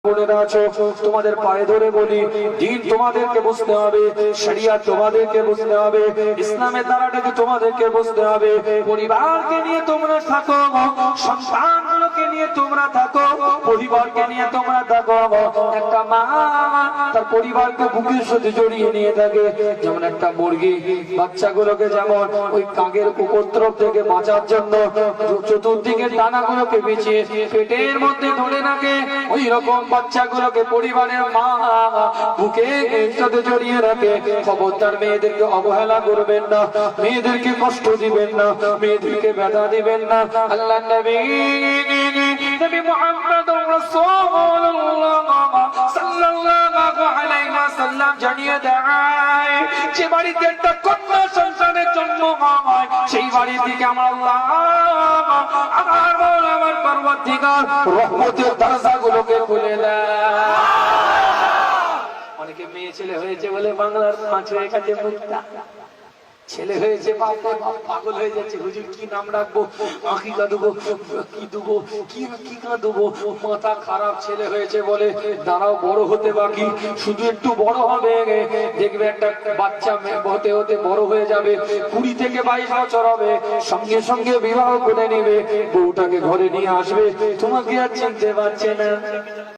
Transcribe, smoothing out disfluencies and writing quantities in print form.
বোনেরা আছো, তোমাদের পায়ে ধরে বলি, দ্বীন তোমাদেরকে বুঝতে হবে, শরিয়াত তোমাদেরকে বুঝতে হবে, ইসলামের ধারাটাকে তোমাদেরকে বুঝতে হবে। পরিবারকে নিয়ে তোমরা থাকো, সন্তানগুলোকে নিয়ে তোমরা থাকো, পরিবারকে নিয়ে তোমরা থাকো। একটা মা তার পরিবারকে বুকের সাথে জড়িয়ে নিয়ে থাকে। যেমন একটা মুরগি বাচ্চাগুলোকে যেমন ওই কাকের উপদ্রব থেকে বাঁচার জন্য চতুর্দিকে ডানাগুলোকে বিছিয়ে পেটের মধ্যে ধরে রাখে, ওই রকম বাচ্চাগুলোকে পরিবারের মা বুকে সাথে জড়িয়ে রাখে। খবরদার মেয়েদেরকে অবহেলা করবেন না, মেয়েদেরকে কষ্ট দিবেন না, মেয়েদেরকে ব্যথা দিবেন না। আল্লাহ নবী মুহাম্মদুর রাসূলুল্লাহ সাল্লাল্লাহু আলাইহি ওয়াসাল্লাম জানিয়ে দেয়, যে বাড়িতে একটা কন্যা সন্তানের জন্ম হয় সেই বাড়ি থেকে আমার আল্লাহ আমার মৌলা আমার পরওয়ারদিগার রহমতের দরজাগুলোকে খুলে দেয়। অনেকে মেয়ে ছেলে হয়েছে বলে বাংলার মাছ হয়ে গেছে মুক্তা, ছেলে হয়েছে পাগল হয়ে যাচ্ছে, হুজুর কি নাম রাখবো, আকিকা দেবো, কি দেবো, কি দেবো, মাথা খারাপ। ছেলে হয়েছে বলে দাঁড়াও, বড় হতে বাকি, শুধু একটু বড় হবে, দেখবে একটা বাচ্চা হতে হতে বড় হয়ে যাবে, 20 থেকে 22 বছর হবে, সঙ্গে সঙ্গে বিবাহ করে নেবে, বউটাকে ঘরে নিয়ে আসবে, তোমাকে আর চিনতে পারছে না।